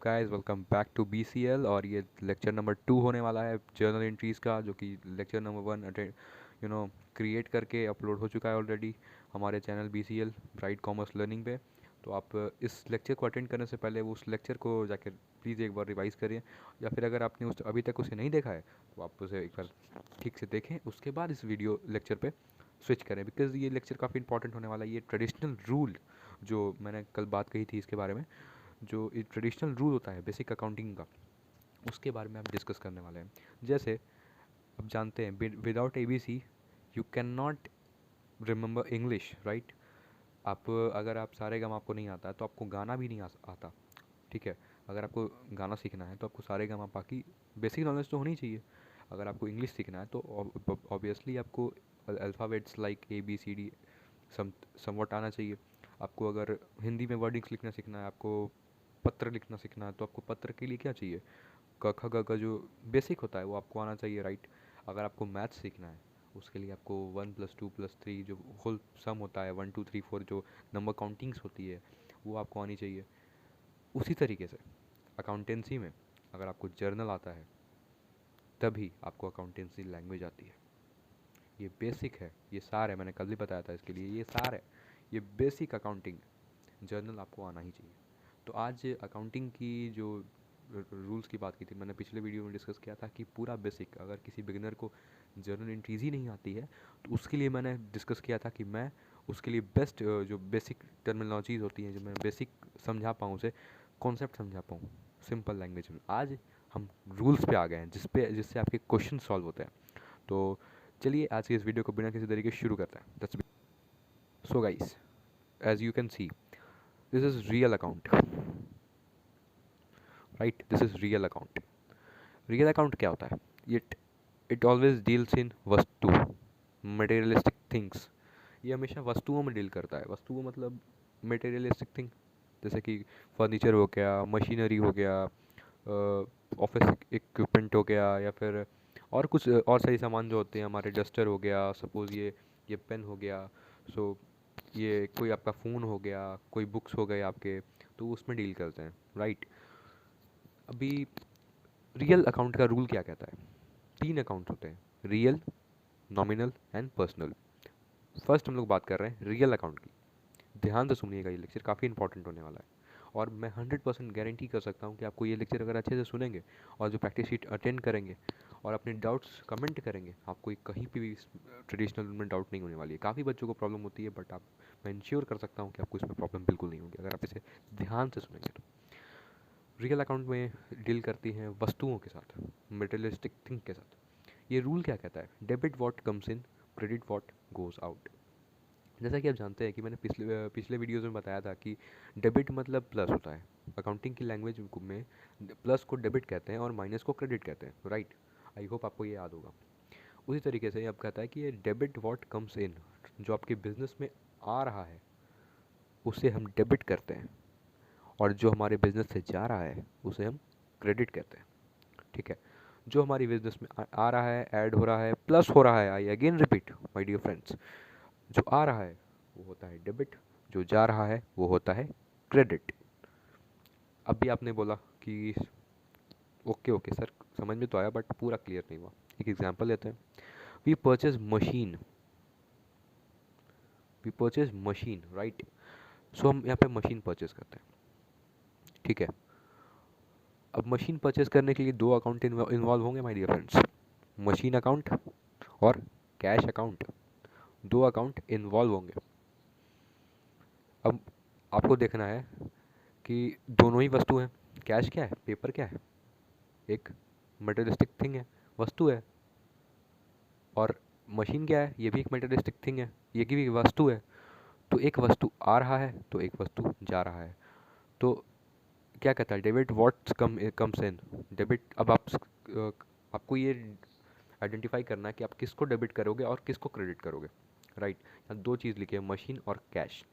Guys, welcome back to BCL। और ये lecture number 2 होने वाला है जर्नल एंट्रीज़ का, जो कि लेक्चर नंबर 1 क्रिएट करके अपलोड हो चुका है ऑलरेडी हमारे channel BCL bright commerce learning पे। तो आप इस लेक्चर को अटेंड करने से पहले वो उस लेक्चर को जाकर प्लीज़ एक बार रिवाइज़ करिए, या फिर अगर आपने उस अभी तक उसे नहीं देखा है तो आप उसे एक बार ठीक से देखें, उसके बाद इस वीडियो लेक्चर पे स्विच करें, बिकॉज़ ये लेक्चर काफ़ी इंपॉर्टेंट होने वाला है। ये ट्रेडिशनल रूल जो मैंने कल बात कही थी इसके बारे में, जो ट्रेडिशनल रूल होता है बेसिक अकाउंटिंग का, उसके बारे में हम डिस्कस करने वाले हैं। जैसे अब जानते हैं, without ABC you can not remember English, right. आप अगर आप सारे गामा आपको नहीं आता है तो आपको गाना भी नहीं आता, ठीक है। अगर आपको गाना सीखना है तो आपको सारे गामा की बेसिक नॉलेज तो होनी चाहिए। अगर आपको इंग्लिश सीखना है तो ऑब्वियसली आपको अल्फ़ाबेट्स लाइक ABCD समवट आना चाहिए। आपको अगर हिंदी में वर्डिंग्स लिखना सीखना है, आपको पत्र लिखना सीखना है, तो आपको पत्र के लिए क्या चाहिए, क ख ग का जो बेसिक होता है वो आपको आना चाहिए, राइट। अगर आपको मैथ्स सीखना है उसके लिए आपको 1+2+3 जो होल सम होता है, 1 2 3 4 जो नंबर काउंटिंग्स होती है वो आपको आनी चाहिए। उसी तरीके से अकाउंटेंसी में अगर आपको जर्नल आता है तभी आपको अकाउंटेंसी लैंग्वेज आती है। ये बेसिक है, ये सार है, मैंने कल भी बताया था इसके लिए, ये सार है, ये बेसिक अकाउंटिंग जर्नल आपको आना ही चाहिए। तो आज अकाउंटिंग की जो रूल्स की बात की थी, मैंने पिछले वीडियो में डिस्कस किया था कि पूरा बेसिक, अगर किसी बिगिनर को जर्नल एंट्रीज ही नहीं आती है तो उसके लिए मैंने डिस्कस किया था कि मैं उसके लिए बेस्ट जो बेसिक टर्मिनोलॉजीज होती हैं, जो मैं बेसिक समझा पाऊँ, उसे कॉन्सेप्ट समझा पाऊँ सिंपल लैंग्वेज में। आज हम रूल्स पे आ गए हैं जिससे आपके क्वेश्चन सॉल्व होते हैं। तो चलिए आज की इस वीडियो को बिना किसी तरीके से शुरू करते हैं। So guys, as you can see, this is real account, right. This is real account. Real account क्या होता है? It it always deals in वस्तु, मटेरियलिस्टिक थिंग्स। ये हमेशा वस्तुओं में डील करता है। वस्तुओं मतलब मटेरियलिस्टिक थिंग, जैसे कि फर्नीचर हो गया, मशीनरी हो गया, ऑफिस इक्विपमेंट हो गया, या फिर और कुछ और सही सामान जो होते हैं हमारे, डस्टर हो गया सपोज़, ये पेन हो गया, सो ये कोई आपका फ़ोन हो गया, कोई बुक्स हो गए आपके, तो उसमें डील करते हैं, राइट। अभी रियल अकाउंट का रूल क्या कहता है? 3 अकाउंट्स होते हैं, real, nominal and personal. First हम लोग बात कर रहे हैं रियल अकाउंट की। ध्यान से सुनिएगा, ये लेक्चर काफ़ी इंपॉर्टेंट होने वाला है, और मैं 100% गारंटी कर सकता हूँ कि आपको ये लेक्चर अगर अच्छे से सुनेंगे और जो प्रैक्टिस शीट अटेंड करेंगे और अपने डाउट्स कमेंट करेंगे, आपको कहीं पे भी ट्रेडिशनल में डाउट नहीं होने वाली है। काफ़ी बच्चों को प्रॉब्लम होती है, बट आप, मैं इंश्योर कर सकता हूँ कि आपको इसमें प्रॉब्लम बिल्कुल नहीं होगी अगर आप इसे ध्यान से सुनेंगे तो। रियल अकाउंट में डील करती हैं वस्तुओं के साथ, मटेरियलिस्टिक थिंग के साथ। ये रूल क्या कहता है? Debit what comes in, credit what goes out. जैसा कि आप जानते हैं कि मैंने पिछले पिछले वीडियोज़ में बताया था कि डेबिट मतलब प्लस होता है। अकाउंटिंग की लैंग्वेज में प्लस को डेबिट कहते हैं और माइनस को क्रेडिट कहते हैं, राइट। आई होप आपको ये याद होगा। उसी तरीके से अब कहता है कि ये डेबिट वॉट कम्स इन, जो आपके बिजनेस में आ रहा है उसे हम डेबिट करते हैं, और जो हमारे बिजनेस से जा रहा है उसे हम क्रेडिट कहते हैं, ठीक है। जो हमारी बिजनेस में आ रहा है, ऐड हो रहा है, प्लस हो रहा है, I again repeat my dear friends, जो आ रहा है वो होता है डेबिट, जो जा रहा है वो होता है क्रेडिट। अभी आपने बोला कि ओके ओके सर, समझ में तो आया बट पूरा क्लियर नहीं हुआ। एक एग्जांपल लेते हैं। We purchase machine, we purchase machine, right. So हम यहाँ पे मशीन परचेज करते हैं, ठीक है। अब मशीन परचेज करने के लिए 2 अकाउंट इन्वॉल्व होंगे my dear friends, machine account और कैश अकाउंट। 2 अकाउंट इन्वॉल्व होंगे। अब आपको देखना है कि दोनों ही वस्तु हैं। कैश क्या है, पेपर क्या है, एक मटेरियलिस्टिक थिंग है, वस्तु है। और मशीन क्या है, ये भी एक मटेरियलिस्टिक थिंग है, ये की भी वस्तु है। तो एक वस्तु आ रहा है तो एक वस्तु जा रहा है। तो क्या कहता है, debit what's comes in, debit. अब आपको ये आइडेंटिफाई करना है कि आप किसको डेबिट करोगे और किसको क्रेडिट करोगे, राइट। यहाँ 2 चीज़ लिखी है, मशीन और कैश।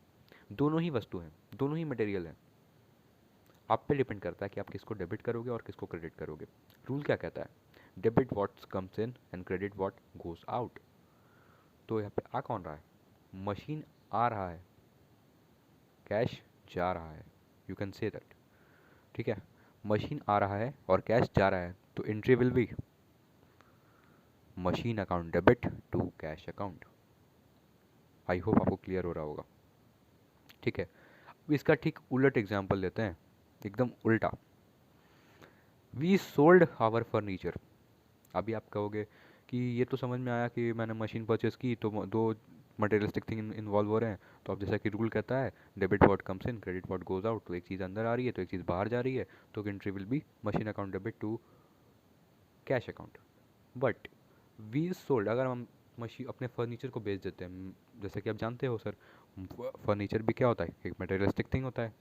दोनों ही वस्तु हैं, दोनों ही मटेरियल है। आप पे डिपेंड करता है कि आप किसको डेबिट करोगे और किसको क्रेडिट करोगे। रूल क्या कहता है? Debit what's comes in and credit what goes out. तो यहाँ पे आ कौन रहा है? मशीन आ रहा है, कैश जा रहा है, यू कैन से दैट, ठीक है। मशीन आ रहा है और कैश जा रहा है, तो entry will be machine account debit to cash account. I hope आपको क्लियर हो रहा होगा। ठीक है, अब इसका ठीक उलट एग्जाम्पल लेते हैं, एकदम उल्टा। We sold our furniture. अभी आप कहोगे कि ये तो समझ में आया कि मैंने मशीन परचेस की तो दो मटेरियलिस्टिक थिंग इन्वॉल्व हो रहे हैं। तो अब जैसा कि रूल कहता है debit what comes in credit what goes out, तो एक चीज़ अंदर आ रही है तो एक चीज़ बाहर जा रही है, तो entry will be machine account debit to cash account. But we sold, अगर हम मशीन अपने फर्नीचर को बेच देते हैं, जैसे कि आप जानते हो सर, फर्नीचर भी क्या होता है, एक मटेरियलिस्टिक थिंग होता है।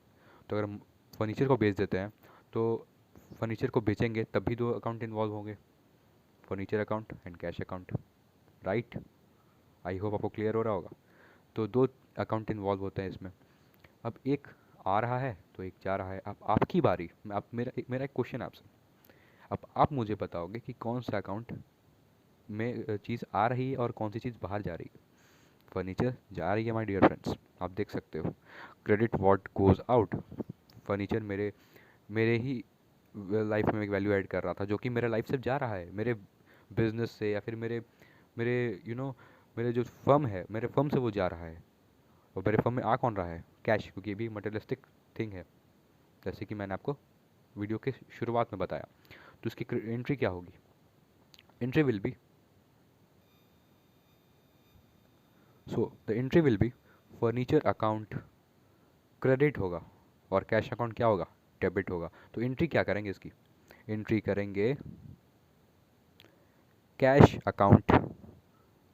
तो अगर हम फर्नीचर को बेच देते हैं तो फर्नीचर को बेचेंगे तब भी दो अकाउंट इन्वॉल्व होंगे, furniture account and cash account, right. I hope आपको क्लियर हो रहा होगा। तो दो अकाउंट इन्वॉल्व होते हैं इसमें। अब एक आ रहा है तो एक जा रहा है। अब आपकी बारी, आप मेरा एक क्वेश्चन है आपसे। अब आप मुझे बताओगे कि कौन सा अकाउंट में चीज़ आ रही है और कौन सी चीज़ बाहर जा रही है। फर्नीचर जा रही है माय डियर फ्रेंड्स, आप देख सकते हो। Credit what goes out, furniture मेरे मेरे ही लाइफ में एक वैल्यू ऐड कर रहा था जो कि मेरे लाइफ से जा रहा है, मेरे बिजनेस से या फिर मेरे मेरे यू नो मेरे जो फर्म है, मेरे फर्म से वो जा रहा है। और मेरे फर्म में आ कौन रहा है, कैश, क्योंकि ये भी मटेरियलिस्टिक थिंग है, जैसे कि मैंने आपको वीडियो के शुरुआत में बताया। तो इसकी एंट्री क्या होगी, entry will B, so the entry will B furniture account credit होगा और कैश अकाउंट क्या होगा, डेबिट होगा। तो एंट्री क्या करेंगे इसकी, एंट्री करेंगे cash account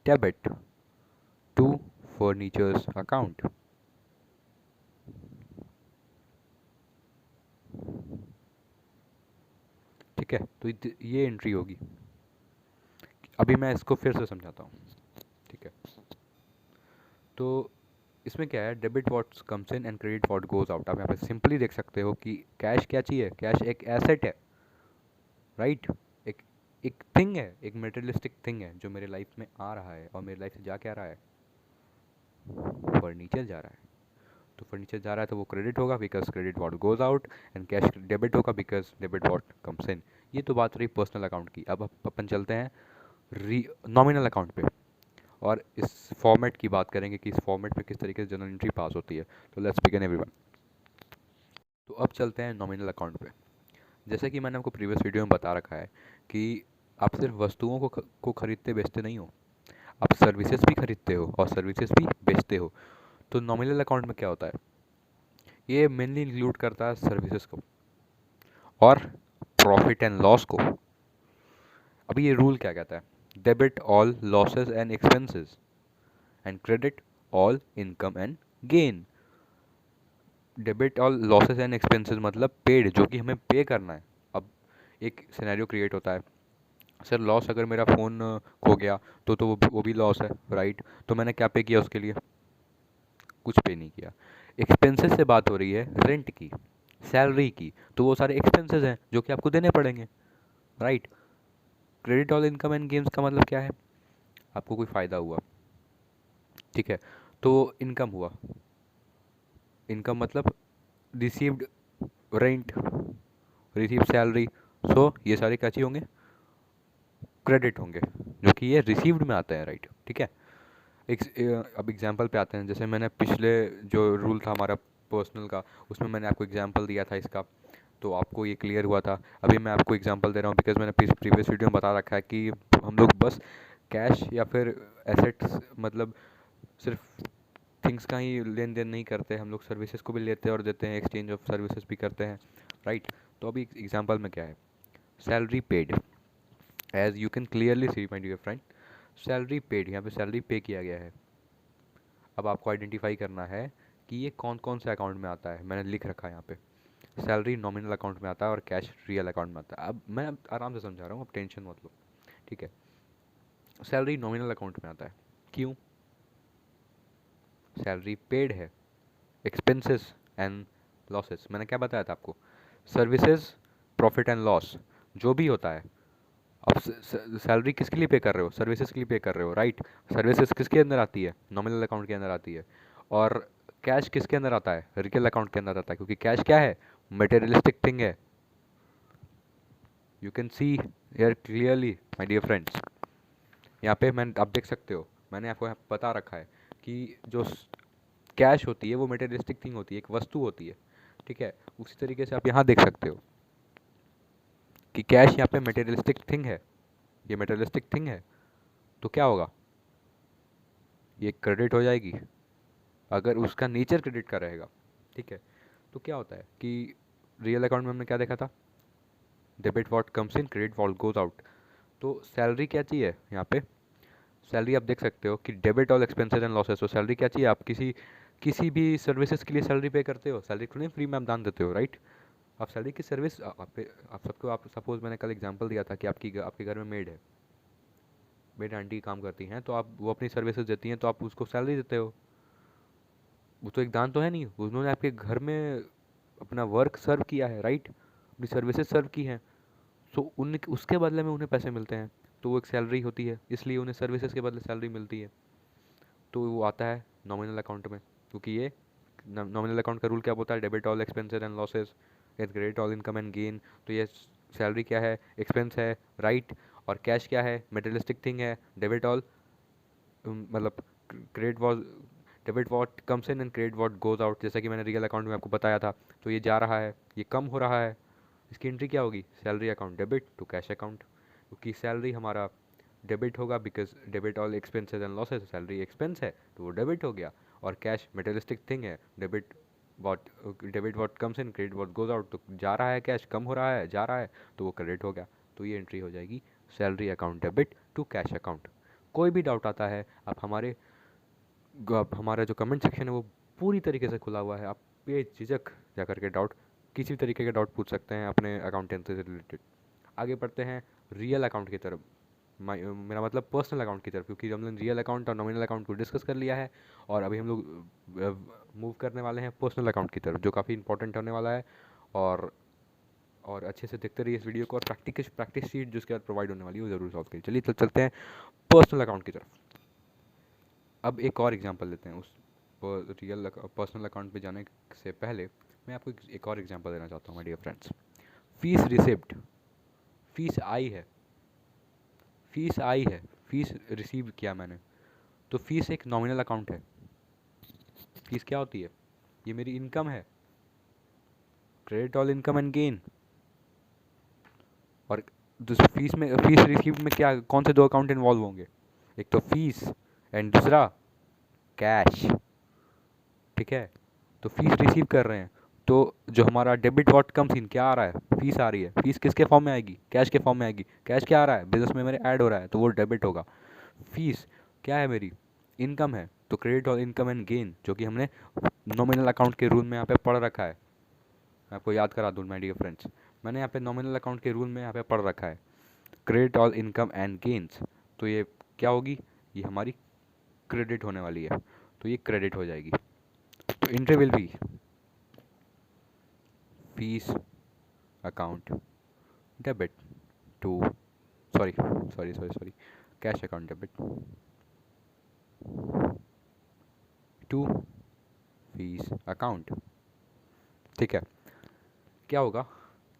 debit to furnitures account. ठीक है, तो ये एंट्री होगी। अभी मैं इसको फिर से समझाता हूँ। ठीक है, तो इसमें क्या है, debit what comes in and credit what goes out. आप यहाँ पे सिंपली देख सकते हो कि कैश क्या चीज़ है, कैश एक एसेट है, राइट। एक एक थिंग है, एक मटेरियलिस्टिक थिंग है जो मेरे लाइफ में आ रहा है और मेरे लाइफ से जा क्या रहा है, फर्नीचर जा रहा है। तो फर्नीचर जा रहा है तो वो क्रेडिट होगा because credit what goes out, and cash debit होगा because debit what comes in. ये तो बात रही पर्सनल अकाउंट की। अब अपन चलते हैं नॉमिनल अकाउंट पे और इस फॉर्मेट की बात करेंगे कि इस फॉर्मेट में किस तरीके से जर्नल एंट्री पास होती है। तो लेट्स बिगिन एवरीवन। तो अब चलते हैं नॉमिनल अकाउंट पे। जैसे कि मैंने आपको प्रीवियस वीडियो में बता रखा है कि आप सिर्फ वस्तुओं को खरीदते बेचते नहीं हो, आप सर्विसेज भी खरीदते हो और सर्विसेज भी बेचते हो। तो नॉमिनल अकाउंट में क्या होता है, ये मेनली इंक्लूड करता है सर्विसेज को और प्रॉफिट एंड लॉस को। अभी ये रूल क्या कहता है, debit all losses and expenses and credit all income and gain. Debit all losses and expenses मतलब पेड, जो कि हमें पे करना है। अब एक सिनेरियो क्रिएट होता है, सर लॉस अगर मेरा फ़ोन खो गया तो वो भी लॉस है, राइट। तो मैंने क्या पे किया उसके लिए, कुछ पे नहीं किया। एक्सपेंसेस से बात हो रही है रेंट की, सैलरी की, तो वो सारे एक्सपेंसेस हैं जो कि आपको देने पड़ेंगे, right. Credit all income and games का मतलब क्या है, आपको कोई फ़ायदा हुआ, ठीक है, तो इनकम हुआ, इनकम मतलब रिसीव्ड रेंट, रिसीव सैलरी, सो ये सारे क्या चीज़ होंगे, क्रेडिट होंगे, जो कि ये रिसीव्ड में आते हैं, राइट। ठीक है, अब एग्जांपल पे आते हैं। जैसे मैंने पिछले जो रूल था हमारा पर्सनल का, उसमें मैंने आपको एग्जांपल दिया था इसका, तो आपको ये क्लियर हुआ था। अभी मैं आपको एग्जांपल दे रहा हूँ बिकॉज मैंने प्रीवियस वीडियो में बता रखा है कि हम लोग बस कैश या फिर एसेट्स मतलब सिर्फ थिंग्स का ही लेन देन नहीं करते, हम लोग सर्विसेज को भी लेते हैं और देते हैं, एक्सचेंज ऑफ सर्विसेज भी करते हैं, राइट। तो अभी एग्जांपल में क्या है, salary paid, as you can clearly see my dear friend, salary paid, यहाँ पे सैलरी पे किया गया है। अब आपको आइडेंटिफाई करना है कि ये कौन कौन से अकाउंट में आता है। मैंने लिख रखा है यहाँ पे, सैलरी नॉमिनल अकाउंट में आता है और कैश रियल अकाउंट में आता है। अब मैं आराम से समझा रहा हूँ, अब टेंशन मत लो, ठीक है। सैलरी नॉमिनल अकाउंट में आता है, क्यों, सैलरी पेड है, एक्सपेंसेस एंड लॉसेस, मैंने क्या बताया था आपको, सर्विसेज प्रॉफिट एंड लॉस जो भी होता है। अब सैलरी किसके लिए पे कर रहे हो, सर्विसेज के लिए पे कर रहे हो, राइट। सर्विसेज किसके अंदर आती है, नॉमिनल अकाउंट के अंदर आती है। और कैश किसके अंदर आता है, रियल अकाउंट के अंदर आता है, क्योंकि कैश क्या है, मटेरियलिस्टिक थिंग है, you can see here clearly my dear friends, यहाँ पे आप देख सकते हो, मैंने आपको यहाँ बता रखा है कि जो कैश होती है वो मटेरियलिस्टिक थिंग होती है, एक वस्तु होती है, ठीक है। उसी तरीके से आप यहाँ देख सकते हो कि कैश यहाँ पे मटेरियलिस्टिक थिंग है, ये मटेरियलिस्टिक थिंग है, तो क्या होगा, ये क्रेडिट हो जाएगी अगर उसका नेचर क्रेडिट का रहेगा, ठीक है। तो क्या होता है कि रियल अकाउंट में हमने क्या देखा था, debit what comes in, credit what goes out. तो सैलरी क्या चाहिए यहाँ पे, सैलरी आप देख सकते हो कि debit all expenses and losses. तो सैलरी क्या चाहिए, आप किसी किसी भी सर्विसेज के लिए सैलरी पे करते हो, सैलरी थोड़ी फ्री में आप दान देते हो, राइट। आप सैलरी की सर्विस आप सबको, आप सपोज मैंने कल एग्जांपल दिया था कि आपके घर में मेड है, मेड आंटी काम करती हैं, तो आप वो अपनी सर्विसेज देती हैं तो आप उसको सैलरी देते हो, वो तो एक दान तो है नहीं, उन्होंने आपके घर में अपना वर्क सर्व किया है, राइट, अपनी सर्विसेज सर्व की हैं, सो उन उसके बदले में उन्हें पैसे मिलते हैं, तो वो एक सैलरी होती है, इसलिए उन्हें सर्विसेज के बदले सैलरी मिलती है, तो वो आता है नॉमिनल अकाउंट में। क्योंकि ये नॉमिनल अकाउंट का रूल क्या होता है, debit all expenses and losses as credit all income and gain. तो ये सैलरी क्या है, एक्सपेंस है, राइट, और कैश क्या है, मटेरियलिस्टिक थिंग है, डेबिट ऑल मतलब credit was, debit what comes in and credit what goes out, जैसा कि मैंने रियल अकाउंट में आपको बताया था। तो ये जा रहा है, ये कम हो रहा है, इसकी एंट्री क्या होगी, salary account debit to cash account, क्योंकि सैलरी हमारा डेबिट होगा because debit all expenses and losses, salary expense है तो वो डेबिट हो गया, और कैश मटेरियलिस्टिक थिंग है, debit what comes in credit what goes out, तो जा रहा है कैश, कम हो रहा है, जा रहा है, तो वो क्रेडिट हो गया, तो ये एंट्री हो जाएगी salary account debit to cash account. कोई भी डाउट आता है आप हमारा जो कमेंट सेक्शन है वो पूरी तरीके से खुला हुआ है, आप बेझिझक जा करके डाउट, किसी भी तरीके का डाउट पूछ सकते हैं अपने अकाउंटेंसी से रिलेटेड। आगे बढ़ते हैं रियल अकाउंट की तरफ, मेरा मतलब पर्सनल अकाउंट की तरफ, क्योंकि हमने रियल अकाउंट और नॉमिनल अकाउंट को डिस्कस कर लिया है, और अभी हम लोग मूव करने वाले हैं पर्सनल अकाउंट की तरफ, जो काफ़ी इंपॉर्टेंट होने वाला है। और और अच्छे से देखते रहिए इस वीडियो को, और प्रैक्टिस शीट जिसके बाद प्रोवाइड होने वाली है वो ज़रूर सॉल्व करिए। चलिए चलते हैं पर्सनल अकाउंट की तरफ। अब एक और एग्जांपल लेते हैं, उस रियल पर्सनल अकाउंट पे जाने से पहले मैं आपको एक और एग्जांपल देना चाहता हूँ my dear friends. Fees receipt, fees आई है, फीस आई है, फीस रिसीव किया मैंने, तो फीस एक नॉमिनल अकाउंट है। फीस क्या होती है, ये मेरी इनकम है, credit all income and gain. और फीस में, फीस रिसीव में क्या, कौन से दो अकाउंट इन्वॉल्व होंगे, एक तो फीस एंड दूसरा कैश, ठीक है। तो फीस रिसीव कर रहे हैं, तो जो हमारा डेबिट वॉट कम्स इन क्या आ रहा है, फीस आ रही है, फीस किसके फॉर्म में आएगी, कैश के फॉर्म में आएगी, कैश क्या आ रहा है, बिजनेस में मेरे ऐड हो रहा है तो वो डेबिट होगा। फीस क्या है मेरी, इनकम है, तो क्रेडिट और इनकम एंड गेन, जो कि हमने नॉमिनल अकाउंट के रूल में यहाँ पे पढ़ रखा है, मैं आपको याद करा दूँ माय डियर फ्रेंड्स, मैंने यहाँ पे नॉमिनल अकाउंट के रूल में यहाँ पे पढ़ रखा है, credit all income and gains, तो ये क्या होगी, ये हमारी क्रेडिट होने वाली है, तो ये क्रेडिट हो जाएगी। तो entry will be fees account debit to, sorry cash account debit to fees account, ठीक है। क्या होगा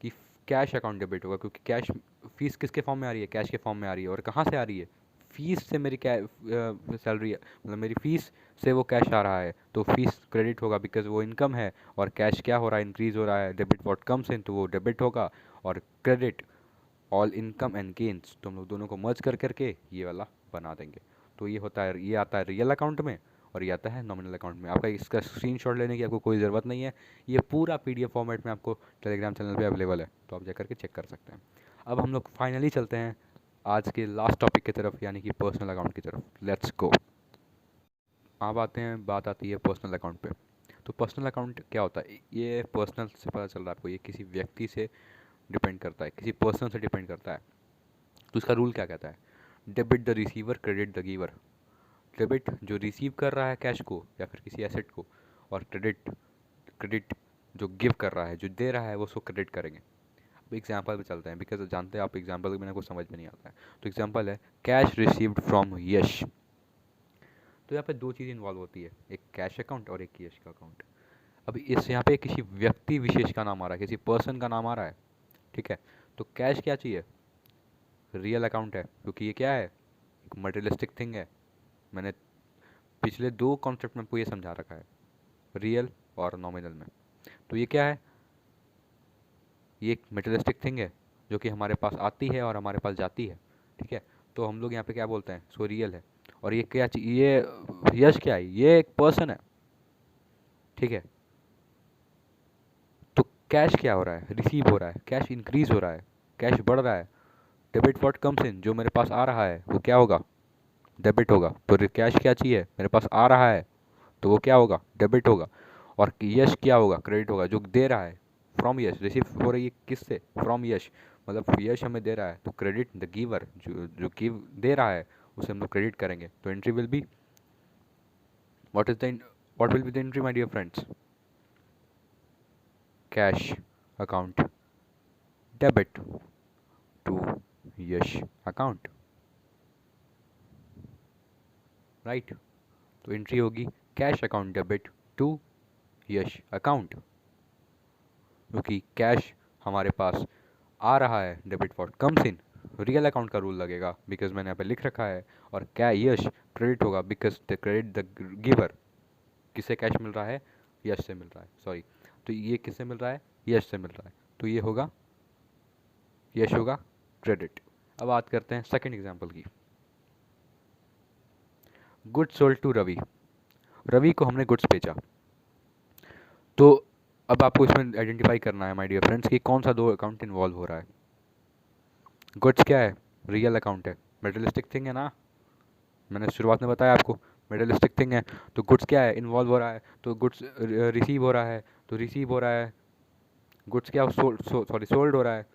कि कैश अकाउंट डेबिट होगा, क्योंकि कैश, फीस किसके फॉर्म में आ रही है, कैश के फॉर्म में आ रही है, और कहाँ से आ रही है, फीस से मेरी सैलरी, मतलब मेरी फीस से वो कैश आ रहा है, तो फीस क्रेडिट होगा बिकॉज वो इनकम है, और कैश क्या हो रहा है, इंक्रीज हो रहा है, डेबिट वॉट कम्स इन, तो वो डेबिट होगा, और credit all income and gains, तो हम लोग दोनों को मर्ज कर करके ये वाला बना देंगे। तो ये होता है, ये आता है रियल अकाउंट में, और ये आता है नॉमिनल अकाउंट में। आपका इसका स्क्रीनशॉट लेने की आपको कोई ज़रूरत नहीं है, ये पूरा पीडीएफ फॉर्मेट में आपको टेलीग्राम चैनल पे अवेलेबल है, तो आप जा करके चेक कर सकते हैं। अब हम लोग फाइनली चलते हैं आज के लास्ट टॉपिक की तरफ, यानी कि पर्सनल अकाउंट की तरफ। Let's go. अब बात आती है पर्सनल अकाउंट पे। तो पर्सनल अकाउंट क्या होता है, ये पर्सनल से पता चल रहा है आपको, ये किसी व्यक्ति से डिपेंड करता है, किसी पर्सन से डिपेंड करता है। तो इसका रूल क्या कहता है, debit the receiver credit the giver, debit जो रिसीव कर रहा है कैश को या फिर किसी एसेट को, और क्रेडिट क्रेडिट जो गिव कर रहा है, जो दे रहा है वो उसको क्रेडिट करेंगे। अब एग्जांपल पे चलते हैं, बिकॉज जानते हैं आप एग्जांपल के बिना कुछ समझ में नहीं आता है। तो एग्जांपल है कैश रिसीव्ड फ्रॉम यश, तो यहाँ पे दो चीज़ इन्वॉल्व होती है, एक कैश अकाउंट और एक यश का अकाउंट। अब इस यहाँ पे किसी व्यक्ति विशेष का नाम आ रहा है, किसी पर्सन का नाम आ रहा है, ठीक है। तो कैश क्या चाहिए? रियल अकाउंट है, क्योंकि ये क्या है, एक मटेरियलिस्टिक थिंग है। मैंने पिछले दो कॉन्सेप्ट में आपको ये समझा रखा है, रियल और नॉमिनल में। तो ये क्या है, ये एक मटेरियलिस्टिक थिंग है जो कि हमारे पास आती है और हमारे पास जाती है, ठीक है। तो हम लोग यहाँ पे क्या बोलते हैं, सो रियल है। और ये क्या ये यश क्या है, ये एक पर्सन है, ठीक है। तो कैश क्या हो रहा है, रिसीव हो रहा है, कैश इंक्रीज हो रहा है, कैश बढ़ रहा है। डेबिट व्हाट कम्स इन, जो मेरे पास आ रहा है वो क्या होगा, डेबिट होगा। तो कैश क्या चाहिए, मेरे पास आ रहा है तो वो क्या होगा, डेबिट होगा। और यश क्या होगा, क्रेडिट होगा, जो दे रहा है, फ्रॉम यश, रिसीव हो रही है किससे, फ्रॉम यश, मतलब यश हमें दे रहा है, तो क्रेडिट द गिवर, जो जो गिव दे रहा है उसे हम लोग क्रेडिट करेंगे। तो entry will be, what is the, what will be the entry my dear friends, cash account debit to Yash account, right. तो एंट्री होगी cash account debit to Yash account, क्योंकि कैश हमारे पास आ रहा है, debit what comes in, real account का rule लगेगा बिकॉज मैंने यहाँ पे लिख रखा है। और क्या यश क्रेडिट होगा because the credit the giver, किससे कैश मिल रहा है, यश से मिल रहा है, सॉरी। तो ये किससे मिल रहा है, यश से मिल रहा है, तो ये होगा, यश होगा क्रेडिट। अब बात करते हैं सेकंड एग्जांपल की। Goods sold to Ravi, Ravi को हमने गुड्स बेचा। तो अब आपको इसमें आइडेंटिफाई करना है माय डियर फ्रेंड्स कि कौन सा दो अकाउंट इन्वॉल्व हो रहा है। गुड्स क्या है, रियल अकाउंट है, मटेरियलिस्टिक थिंग है ना, मैंने शुरुआत में बताया आपको, मटेरियलिस्टिक थिंग है। तो गुड्स क्या है, इन्वॉल्व हो रहा है, तो गुड्स रिसीव हो रहा है, तो रिसीव हो रहा है, गुड्स क्या सोल्ड, सॉरी सोल्ड हो रहा है,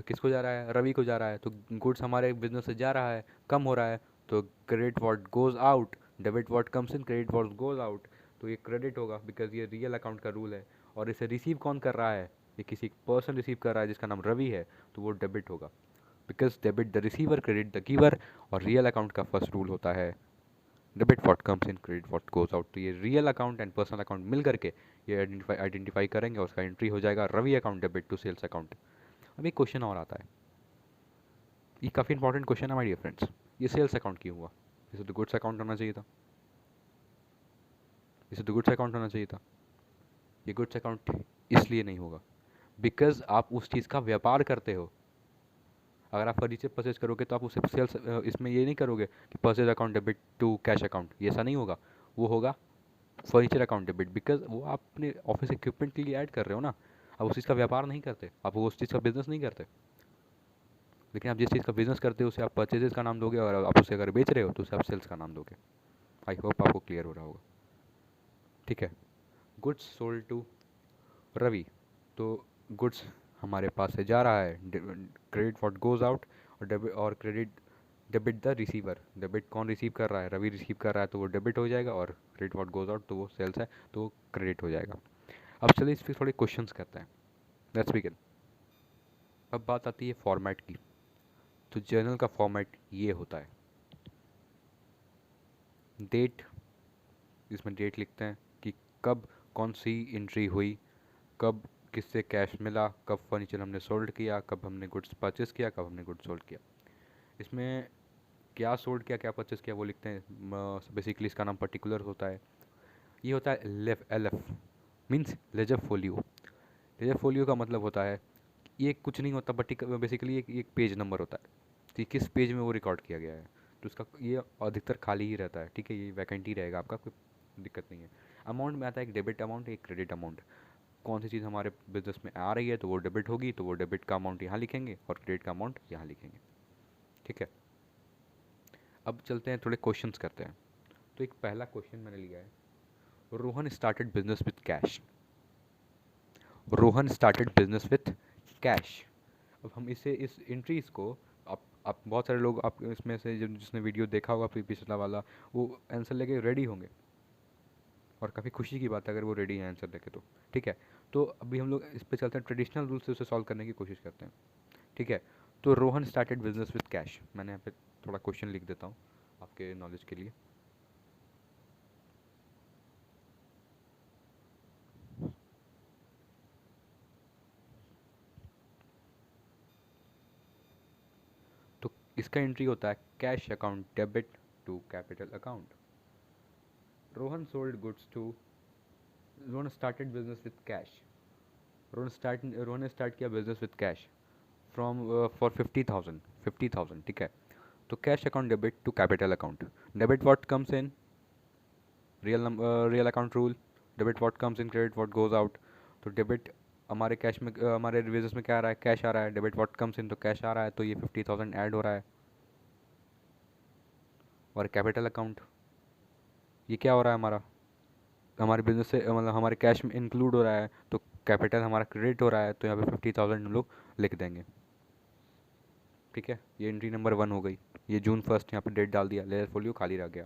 किसको जा रहा है, रवि को जा रहा है। तो गुड्स हमारे बिजनेस से जा रहा है, कम हो रहा है, तो credit what goes out, debit what comes in, credit what goes out. तो ये क्रेडिट होगा बिकॉज ये रियल अकाउंट का रूल है। और इसे रिसीव कौन कर रहा है, ये किसी पर्सन रिसीव कर रहा है जिसका नाम रवि है, तो वो डेबिट होगा because debit the receiver, credit the giver. और रियल अकाउंट का फर्स्ट रूल होता है debit what comes in, credit what goes out. तो ये real account and personal account मिल करके ये आइडेंटिफाई करेंगे, उसका एंट्री हो जाएगा Ravi account debit to sales account. अब एक क्वेश्चन और आता है, ये काफ़ी इंपॉर्टेंट क्वेश्चन है माय डियर फ्रेंड्स, ये सेल्स अकाउंट क्यों हुआ, इसे तो गुड्स अकाउंट होना चाहिए था, इसे तो गुड्स अकाउंट होना चाहिए था। ये गुड्स अकाउंट इसलिए नहीं होगा बिकॉज आप उस चीज़ का व्यापार करते हो। अगर आप फर्नीचर परचेज करोगे तो आप उसे सेल्स, इसमें ये नहीं करोगे कि purchase account debit to cash account, ये ऐसा नहीं होगा। वो होगा फर्नीचर अकाउंट डेबिट बिकॉज वो आप अपने ऑफिस इक्विपमेंट के लिए ऐड कर रहे हो ना, आप उस चीज़ का व्यापार नहीं करते, आप उस चीज़ का बिजनेस नहीं करते। लेकिन आप जिस चीज़ का बिजनेस करते हो उसे आप परचेजेस का नाम दोगे, और आप उसे अगर बेच रहे हो तो उसे आप सेल्स का नाम दोगे। आई होप आपको क्लियर हो रहा होगा, ठीक है। गुड्स सोल्ड टू रवि, तो गुड्स हमारे पास से जा रहा है, क्रेडिट व्हाट गोज आउट, और डेबिट, और credit debit the receiver, debit कौन रिसीव कर रहा है, रवि रिसीव कर रहा है तो वो डेबिट हो जाएगा, और क्रेडिट व्हाट गोज आउट तो वो सेल्स है तो वो क्रेडिट हो जाएगा। अब चलिए इस पर थोड़े क्वेश्चंस करते हैं, लेट्स बिगिन। अब बात आती है फॉर्मेट की। तो जर्नल का फॉर्मेट ये होता है, डेट, इसमें डेट लिखते हैं कि कब कौन सी एंट्री हुई, कब किससे कैश मिला, कब फर्नीचर हमने सोल्ड किया, कब हमने गुड्स परचेस किया, कब हमने गुड्स सोल्ड किया। इसमें क्या सोल्ड किया क्या परचेस किया वो लिखते हैं, बेसिकली इसका नाम पर्टिकुलर होता है। ये होता है L F, means ledger folio. Ledger folio का मतलब होता है, ये कुछ नहीं होता बट बेसिकली एक पेज नंबर होता है कि किस पेज में वो रिकॉर्ड किया गया है। तो इसका ये अधिकतर खाली ही रहता है, ठीक है, ये वैकेंट ही रहेगा आपका, कोई दिक्कत नहीं है। अमाउंट में आता है एक डेबिट अमाउंट, एक क्रेडिट अमाउंट। कौन सी चीज़ हमारे बिजनेस में आ रही है तो वो डेबिट होगी, तो वो डेबिट का अमाउंट यहाँ लिखेंगे और क्रेडिट का अमाउंट यहाँ लिखेंगे, ठीक है। अब चलते हैं थोड़े क्वेश्चंस करते हैं। तो एक पहला क्वेश्चन मैंने लिया है, Rohan started business with cash, Rohan started business with cash. अब हम इसे, इस एंट्रीज को, आप बहुत सारे लोग, आप इसमें से जिसने वीडियो देखा होगा पिछला वाला, वो आंसर लेके रेडी होंगे, और काफ़ी खुशी की बात है अगर वो रेडी है आंसर लेके, तो ठीक है। तो अभी हम लोग इस पर चलते हैं, ट्रेडिशनल रूल से उसे सॉल्व करने की कोशिश करते हैं, ठीक है। तो Rohan started business with cash, मैंने यहाँ पे थोड़ा क्वेश्चन लिख देता हूँ आपके नॉलेज के लिए। इसका एंट्री होता है cash account debit to capital account. Rohan sold goods to, Rohan started business with cash, Rohan ने स्टार्ट किया business with cash from for 50,000, ठीक है। तो cash account debit to capital account, debit what comes in, real account rule, debit what comes in, credit what goes out. तो debit हमारे cash में, हमारे business में क्या आ रहा है, कैश आ रहा है, डेबिट व्हाट कम्स इन तो कैश आ रहा है, तो ये 50,000 ऐड हो रहा है। और कैपिटल अकाउंट ये क्या हो रहा है हमारा, हमारे बिजनेस से मतलब हमारे कैश में इंक्लूड हो रहा है, तो कैपिटल हमारा क्रेडिट हो रहा है, तो यहाँ पे 50,000 हम लोग लिख देंगे, ठीक है। ये एंट्री नंबर 1 हो गई। ये जून 1 यहाँ पे डेट डाल दिया, लेयर फोलियो खाली रह गया।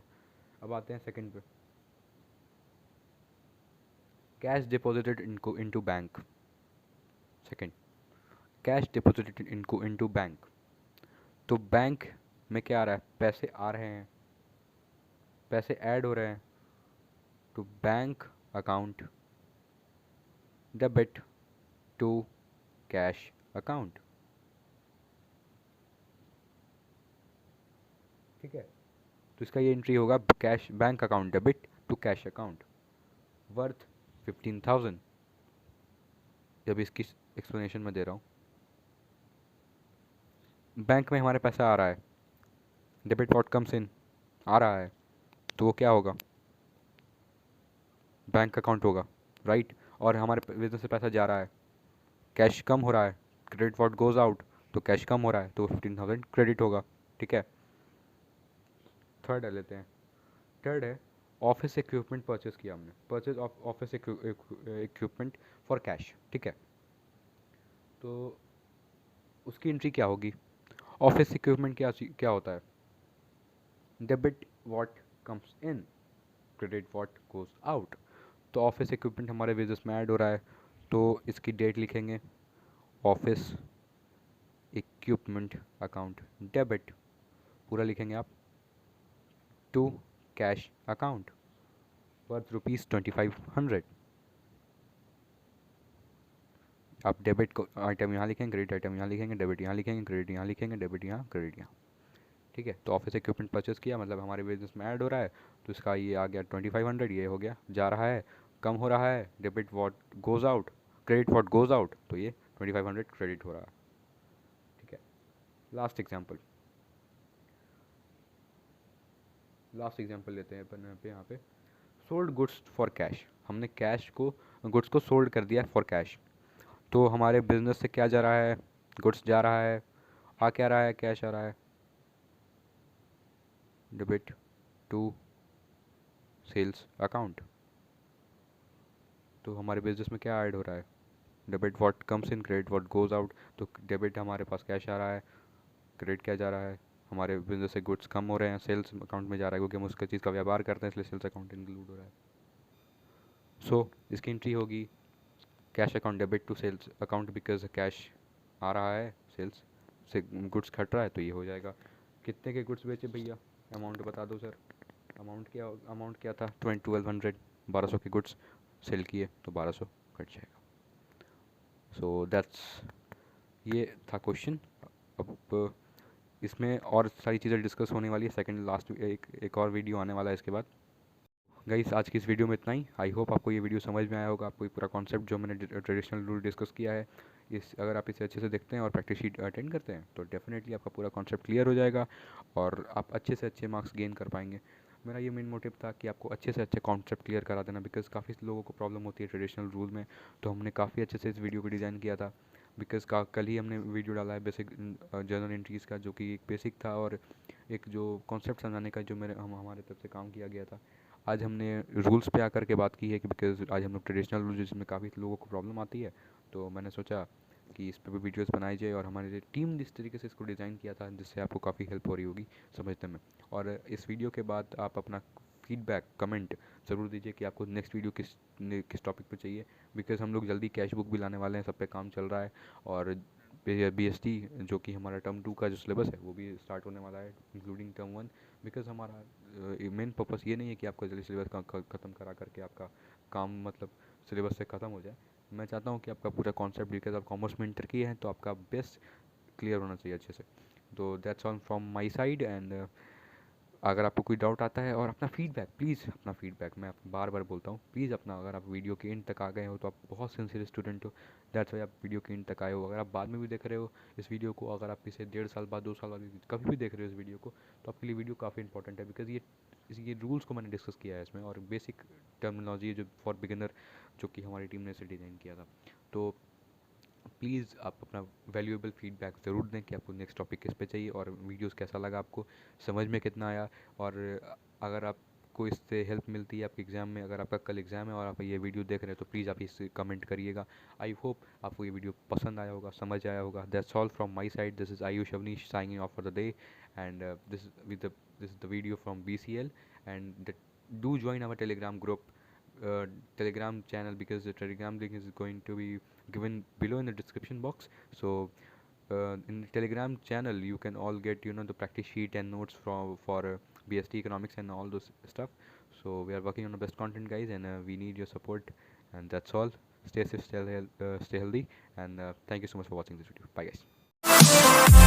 अब आते हैं सेकंड पे, cash deposited into bank. Second, cash deposited into bank. तो बैंक में क्या आ रहा है, पैसे आ रहे हैं, पैसे ऐड हो रहे हैं, तो bank account debit to cash account, ठीक है। तो इसका ये एंट्री होगा cash bank account debit to cash account worth 15,000। जब इसकी एक्सप्लेनेशन मैं दे रहा हूँ, बैंक में हमारे पैसा आ रहा है, डेबिट व्हाट कम्स इन आ रहा है, तो वो क्या होगा, बैंक अकाउंट होगा, राइट। और हमारे बिजनेस से पैसा जा रहा है, कैश कम हो रहा है, क्रेडिट व्हाट गोज आउट, तो कैश कम हो रहा है, तो 15,000 क्रेडिट होगा, ठीक है। थर्ड ले लेते हैं, थर्ड है ऑफिस इक्विपमेंट परचेज किया हमने, purchase of office equipment for cash, ठीक है। तो उसकी एंट्री क्या होगी, ऑफिस इक्विपमेंट क्या होता है, debit what comes in, credit what goes out. तो ऑफिस इक्विपमेंट हमारे बिजनेस में ऐड हो रहा है, तो इसकी डेट लिखेंगे ऑफिस इक्विपमेंट अकाउंट डेबिट, पूरा लिखेंगे आप, टू कैश अकाउंट वर्थ ₹2500। आप डेबिट को आइटम यहाँ लिखेंगे, क्रेडिट आइटम यहाँ लिखेंगे, डेबिट यहाँ लिखेंगे, क्रेडिट यहाँ लिखेंगे, डेबिट यहाँ, क्रेडिट यहाँ, ठीक है। तो ऑफिस इक्विपमेंट परचेस किया मतलब हमारे बिजनेस में ऐड हो रहा है, तो इसका ये आ गया 2500, ये हो गया, जा रहा है, कम हो रहा है, debit what goes out, credit what goes out, तो ये 2500 क्रेडिट हो रहा है, ठीक है। लास्ट एग्जाम्पल, लेते हैं अपन यहाँ पे सोल्ड गुड्स फॉर कैश। हमने कैश को, गुड्स को सोल्ड कर दिया फॉर कैश, तो हमारे बिजनेस से क्या जा रहा है, गुड्स जा रहा है, आ क्या रहा है, कैश आ रहा है, डेबिट टू सेल्स अकाउंट। तो हमारे बिजनेस में क्या ऐड हो रहा है, debit what comes in, credit what goes out. तो डेबिट हमारे पास कैश आ रहा है, क्रेडिट क्या जा रहा है, हमारे बिजनेस से गुड्स कम हो रहे हैं, सेल्स अकाउंट में जा रहा है, क्योंकि हम उसके चीज़ का व्यापार करते हैं, इसलिए सेल्स अकाउंट इंक्लूड हो रहा है। सो इसकी एंट्री होगी cash account debit to sales account, because cash आ रहा है, सेल्स से गुड्स घट रहा है, तो ये हो जाएगा। कितने के गुड्स बेचे भैया, अमाउंट बता दो सर। अमाउंट क्या था, 1200, 1200 के गुड्स सेल किए, तो 1200 कट जाएगा। सो दैट्स, ये था क्वेश्चन। अब इसमें और सारी चीज़ें डिस्कस होने वाली है, सेकंड लास्ट एक और वीडियो आने वाला है इसके बाद। गाइस आज की इस वीडियो में इतना ही। आई होप आपको ये वीडियो समझ में आया होगा, आपको ये पूरा कॉन्सेप्ट जो मैंने ट्रेडिशनल रूल डिस्कस किया है, इस अगर आप इसे अच्छे से देखते हैं और प्रैक्टिस शीट अटेंड करते हैं, तो डेफिनेटली आपका पूरा कॉन्सेप्ट क्लियर हो जाएगा और आप अच्छे से अच्छे मार्क्स गेन कर पाएंगे। मेरा ये मेन मोटिव था कि आपको अच्छे से अच्छे कॉन्सेप्ट क्लियर करा देना, बिकॉज काफ़ी लोगों को प्रॉब्लम होती है ट्रेडिशनल रूल में, तो हमने काफ़ी अच्छे से इस वीडियो को डिज़ाइन किया था। बिकॉज कल ही हमने वीडियो डाला है बेसिक जर्नल एंट्रीज़ का, जो कि एक बेसिक था और एक जो कॉन्सेप्ट समझाने का जो हमारे तरफ से काम किया गया था। आज हमने रूल्स पे आकर के बात की है कि बिकॉज आज हम लोग ट्रेडिशनल रूल्स जिसमें काफ़ी लोगों को प्रॉब्लम आती है, तो मैंने सोचा कि इस पे भी वीडियोस बनाई जाए, और हमारे टीम जिस तरीके से इसको डिज़ाइन किया था जिससे आपको काफ़ी हेल्प हो रही होगी समझने में। और इस वीडियो के बाद आप अपना फीडबैक कमेंट ज़रूर दीजिए कि आपको नेक्स्ट वीडियो किस टॉपिक पे चाहिए, बिकॉज हम लोग जल्दी कैश बुक भी लाने वाले हैं, सब पे काम चल रहा है। और BST जो कि हमारा टर्म 2 का जो सिलेबस है वो भी स्टार्ट होने वाला है, इंक्लूडिंग टर्म 1। बिकॉज हमारा मेन पर्पस ये नहीं है कि आपका जल्दी सिलेबस ख़त्म करा करके आपका काम मतलब सिलेबस से ख़त्म हो जाए। मैं चाहता हूँ कि आपका पूरा कॉन्सेप्ट, बिकॉज आप कॉमर्स में इंटर किए हैं तो आपका बेस्ट क्लियर होना चाहिए अच्छे से। तो that's all from my side and अगर आपको कोई डाउट आता है और अपना फीडबैक प्लीज़, अपना फीडबैक मैं बार बार बोलता हूँ प्लीज़ अपना, अगर आप वीडियो के एंड तक आ गए हो तो आप बहुत सिंसियर स्टूडेंट हो, दैट्स वाई आप वीडियो के एंड तक आए हो। अगर आप बाद में भी देख रहे हो इस वीडियो को, अगर आप इसे 1.5 साल बाद 2 साल बाद कभी भी देख रहे हो इस वीडियो को, तो आपके लिए वीडियो काफ़ी इंपॉर्टेंट है, बिकॉज ये रूल्स को मैंने डिस्कस किया है इसमें, और बेसिक टर्मिनोलॉजी जो फॉर बिगिनर जो कि हमारी टीम ने इसे डिज़ाइन किया था। तो प्लीज़ आप अपना वैल्यूएबल फीडबैक ज़रूर दें कि आपको नेक्स्ट टॉपिक किस पे चाहिए और वीडियोस कैसा लगा, आपको समझ में कितना आया। और अगर आपको इससे हेल्प मिलती है आपके एग्ज़ाम में, अगर आपका कल एग्ज़ाम है और आप ये वीडियो देख रहे हैं तो प्लीज़ आप इसे कमेंट करिएगा। आई होप आपको ये वीडियो पसंद आया होगा, समझ आया होगा। That's all from my side, this is Ayush Avnish signing off for the day and this is the video from BCL and do join our Telegram group, Telegram channel, because the Telegram link is going to be given below in the description box. So in the Telegram channel you can all get the practice sheet and notes for BST economics and all those stuff. So we are working on the best content, guys, and we need your support. And that's all. Stay safe, stay healthy, and thank you so much for watching this video. Bye, guys.